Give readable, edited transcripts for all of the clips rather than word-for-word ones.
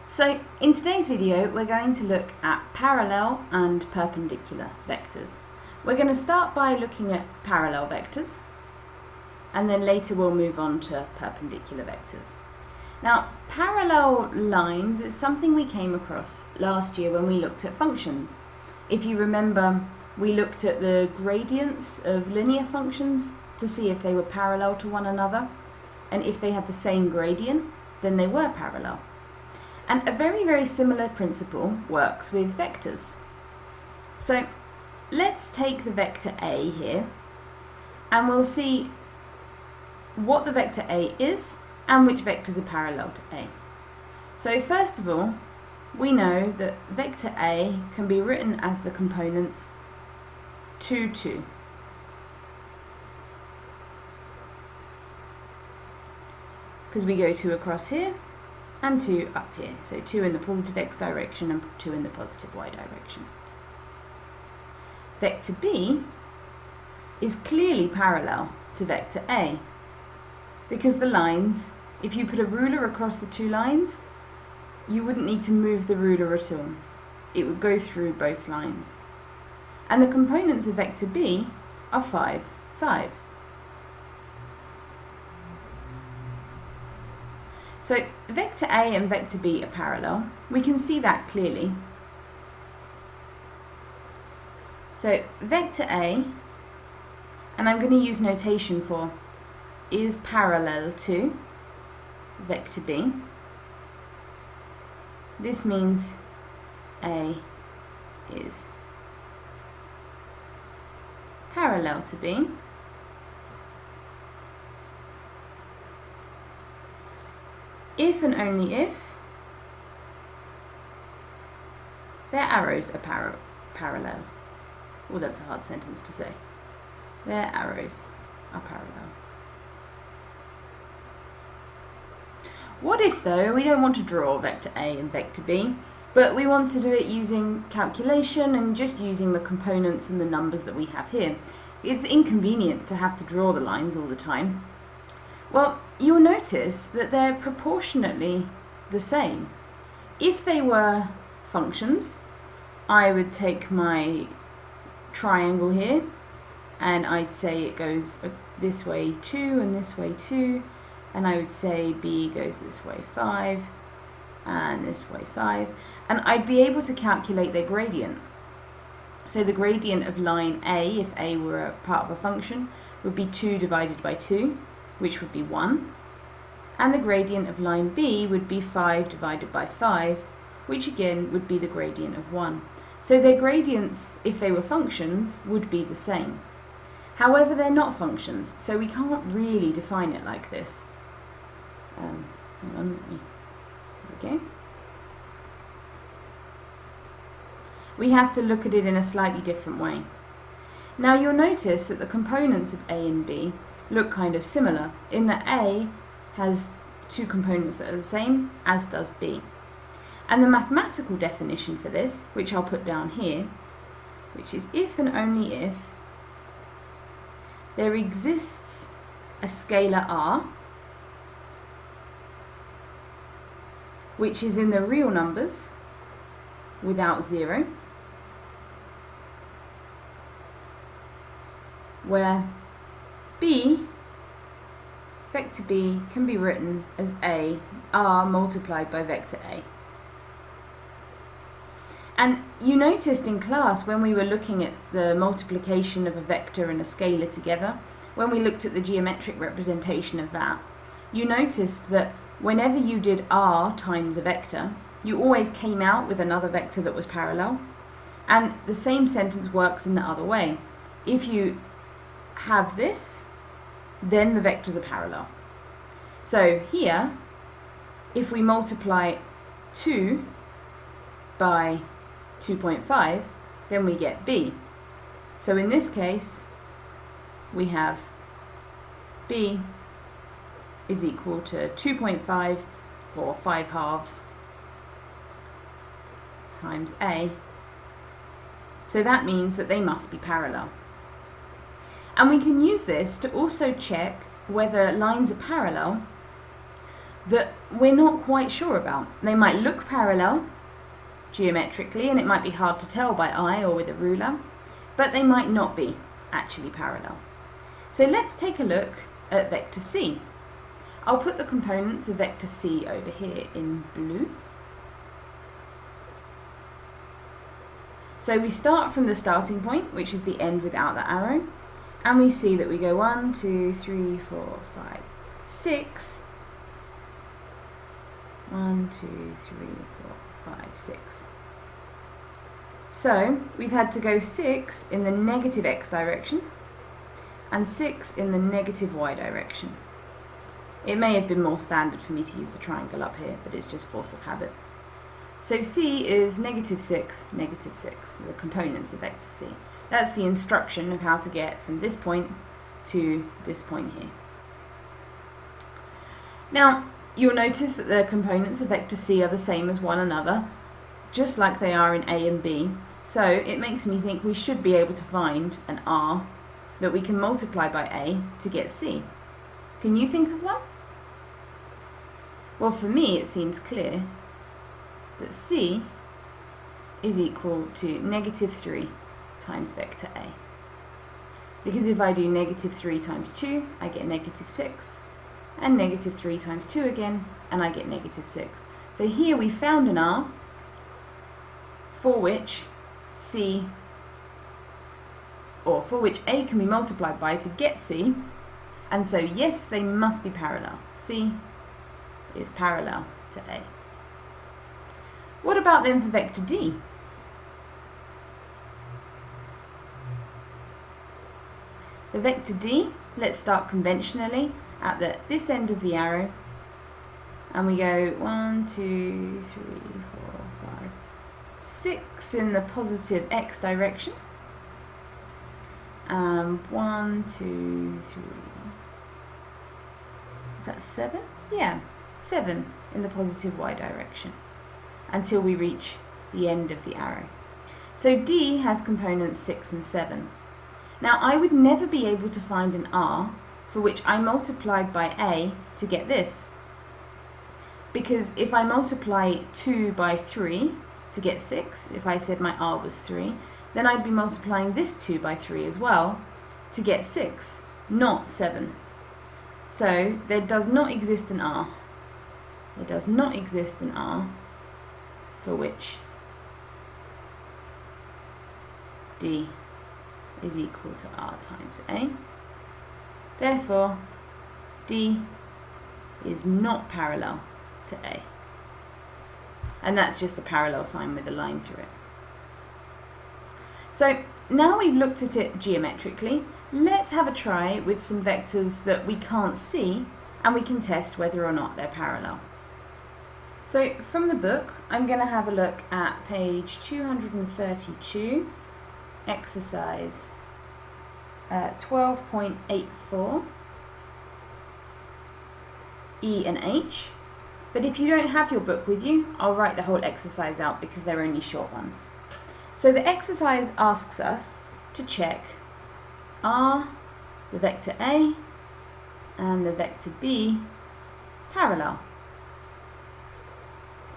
So in today's video we're going to look at parallel and perpendicular vectors. We're going to start by looking at parallel vectors and then later we'll move on to perpendicular vectors. Now parallel lines is something we came across last year when we looked at functions. If you remember, we looked at the gradients of linear functions to see if they were parallel to one another, and if they had the same gradient then they were parallel. And a very similar principle works with vectors. So let's take the vector A here and we'll see what the vector A is and which vectors are parallel to A. So first of all, we know that vector A can be written as the components 2, 2. Because we go 2 across here and 2 up here. So 2 in the positive x direction and 2 in the positive y direction. Vector B is clearly parallel to vector A because the lines, if you put a ruler across the two lines, you wouldn't need to move the ruler at all. It would go through both lines. And the components of vector B are 5, 5. So vector A and vector B are parallel. We can see that clearly. So vector A, and I'm going to use notation for, is parallel to vector B. This means A is parallel to B. If and only if their arrows are parallel. Oh, that's a hard sentence to say. Their arrows are parallel. What if, though, we don't want to draw vector A and vector B, but we want to do it using calculation and just using the components and the numbers that we have here? It's inconvenient to have to draw the lines all the time. Well, you'll notice that they're proportionately the same. If they were functions, I would take my triangle here and I'd say it goes this way 2 and this way 2, and I would say B goes this way 5 and this way 5, and I'd be able to calculate their gradient. So the gradient of line A, if A were a part of a function, would be 2 divided by 2, which would be 1, and the gradient of line B would be 5 divided by 5, which again would be the gradient of 1. So their gradients, if they were functions, would be the same. However, they're not functions, so we can't really define it like this. Hang on, there we go. We have to look at it in a slightly different way. Now you'll notice that the components of A and B look kind of similar, in that A has two components that are the same, as does B. And the mathematical definition for this, which I'll put down here, which is if and only if there exists a scalar r which is in the real numbers without 0, where vector B can be written as r multiplied by vector A. And you noticed in class when we were looking at the multiplication of a vector and a scalar together, when we looked at the geometric representation of that, you noticed that whenever you did r times a vector, you always came out with another vector that was parallel. And the same sentence works in the other way. If you have this, then the vectors are parallel. So here, if we multiply 2 by 2.5, then we get B. So in this case, we have B is equal to 2.5, or 5 halves, times A. So that means that they must be parallel. And we can use this to also check whether lines are parallel that we're not quite sure about. They might look parallel geometrically, and it might be hard to tell by eye or with a ruler, but they might not be actually parallel. So let's take a look at vector C. I'll put the components of vector C over here in blue. So we start from the starting point, which is the end without the arrow, and we see that we go 1, 2, 3, 4, 5, 6. 1, 2, 3, 4, 5, 6. So we've had to go 6 in the negative x direction and 6 in the negative y direction. It may have been more standard for me to use the triangle up here, but it's just force of habit. So C is negative 6, the components of vector C. That's the instruction of how to get from this point to this point here. Now, you'll notice that the components of vector C are the same as one another, just like they are in A and B, so it makes me think we should be able to find an R that we can multiply by A to get C. Can you think of one? Well, for me it seems clear that C is equal to negative 3 times vector A. Because if I do negative 3 times 2, I get negative 6. And negative 3 times 2 again, and I get negative 6. So here we found an R for which C, or for which A can be multiplied by to get C, and so yes, they must be parallel. C is parallel to A. What about then for vector D? The vector D, let's start conventionally at this end of the arrow, and we go 1, 2, 3, 4, 5, 6 in the positive x direction, 1, 2, 3, is that 7? Yeah, 7 in the positive y direction, until we reach the end of the arrow. So D has components 6 and 7. Now I would never be able to find an R for which I multiplied by A to get this. Because if I multiply 2 by 3 to get 6, if I said my R was 3, then I'd be multiplying this 2 by 3 as well to get 6, not 7. So there does not exist an R. There does not exist an R for which D is equal to R times A. Therefore, D is not parallel to A. And that's just the parallel sign with a line through it. So now we've looked at it geometrically, let's have a try with some vectors that we can't see and we can test whether or not they're parallel. So from the book, I'm going to have a look at page 232, exercise 12.84, E and H. But if you don't have your book with you, I'll write the whole exercise out because they're only short ones. So the exercise asks us to check are the vector A and the vector B parallel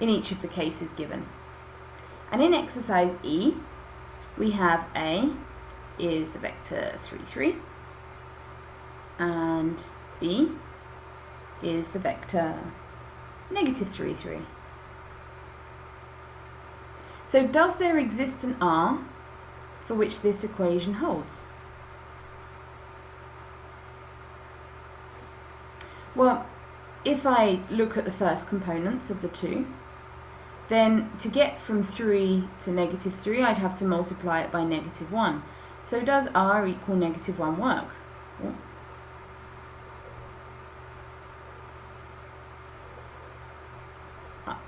in each of the cases given. And in exercise E, we have A is the vector 3, 3, and B is the vector negative 3, 3. So does there exist an R for which this equation holds? Well, if I look at the first components of the two, then to get from 3 to negative 3, I'd have to multiply it by negative 1. So does R equal negative 1 work?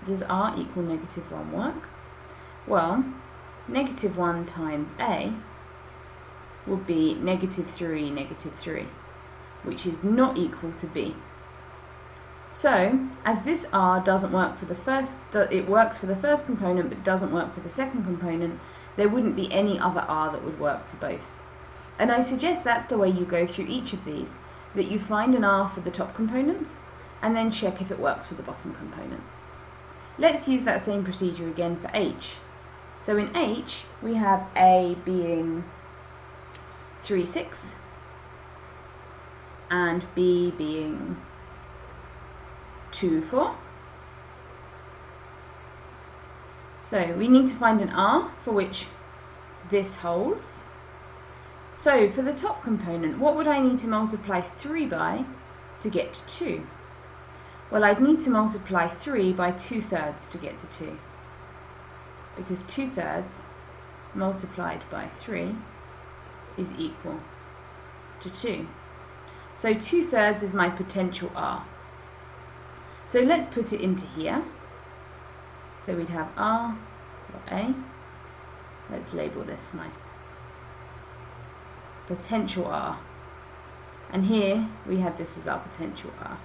Does R equal negative 1 work? Well, negative 1 times A would be negative 3, which is not equal to B. So, as this R doesn't work for the first, it works for the first component but doesn't work for the second component, there wouldn't be any other R that would work for both. And I suggest that's the way you go through each of these, that you find an R for the top components and then check if it works for the bottom components. Let's use that same procedure again for H. So in H, we have A being 3, 6, and B being 2, 4. So we need to find an R for which this holds. So for the top component, what would I need to multiply 3 by to get to 2? Well, I'd need to multiply 3 by 2/3 to get to 2, because 2/3 multiplied by 3 is equal to 2. So 2/3 is my potential R. So let's put it into here. So we'd have R or A. Let's label this my potential R. And here we have this as our potential R,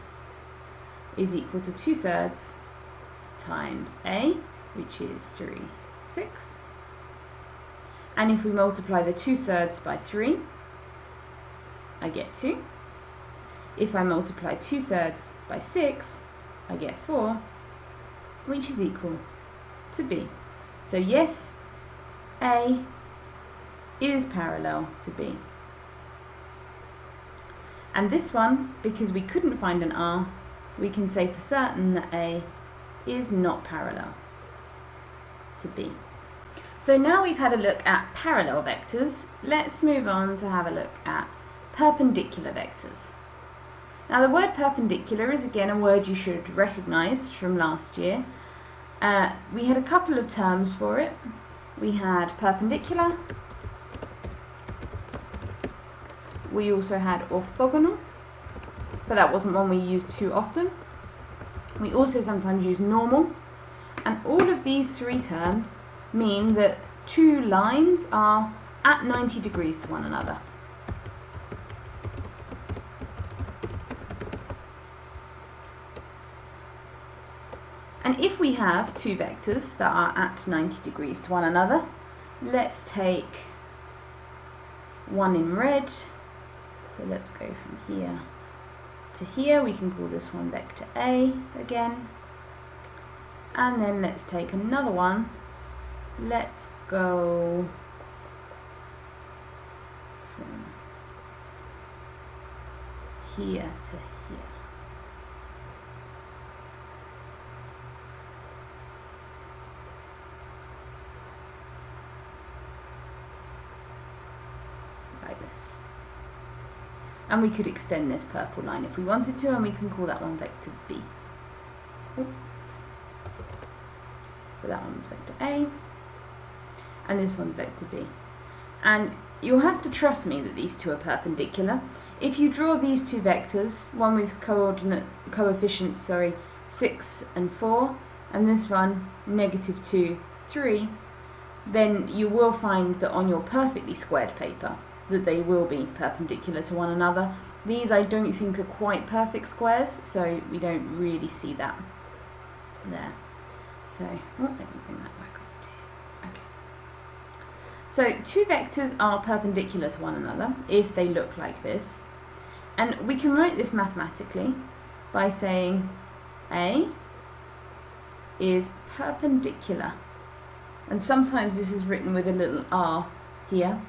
is equal to 2/3 times A, which is 3, 6. And if we multiply the 2/3 by 3, I get 2. If I multiply 2/3 by 6, I get 4, which is equal to B. So yes, A is parallel to B. And this one, because we couldn't find an R, we can say for certain that A is not parallel to B. So now we've had a look at parallel vectors, let's move on to have a look at perpendicular vectors. Now the word perpendicular is again a word you should recognise from last year. We had a couple of terms for it. We had perpendicular, we also had orthogonal, but that wasn't one we used too often. We also sometimes use normal, and all of these three terms mean that two lines are at 90 degrees to one another. And if we have two vectors that are at 90 degrees to one another, let's take one in red. So let's go from here to here. We can call this one vector A again. And then let's take another one. Let's go from here to here. Like this. And we could extend this purple line if we wanted to, and we can call that one vector B. So that one's vector A, and this one's vector B. And you'll have to trust me that these two are perpendicular. If you draw these two vectors, one with coefficients 6 and 4, and this one -2, 3, then you will find that on your perfectly squared paper that they will be perpendicular to one another. These I don't think are quite perfect squares, so we don't really see that there. So, let me bring that back up to here. Okay. So, two vectors are perpendicular to one another if they look like this. And we can write this mathematically by saying A is perpendicular. And sometimes this is written with a little r here,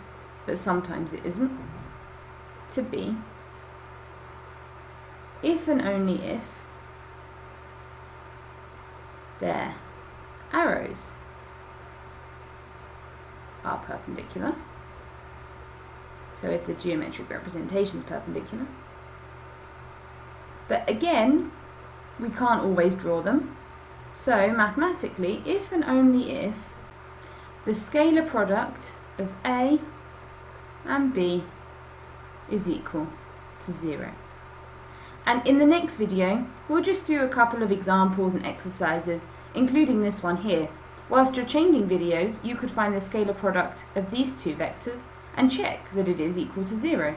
but sometimes it isn't, to B, if and only if their arrows are perpendicular. So if the geometric representation is perpendicular. But again, we can't always draw them. So mathematically, if and only if the scalar product of A and B is equal to 0. And in the next video, we'll just do a couple of examples and exercises, including this one here. Whilst you're changing videos, you could find the scalar product of these two vectors and check that it is equal to 0.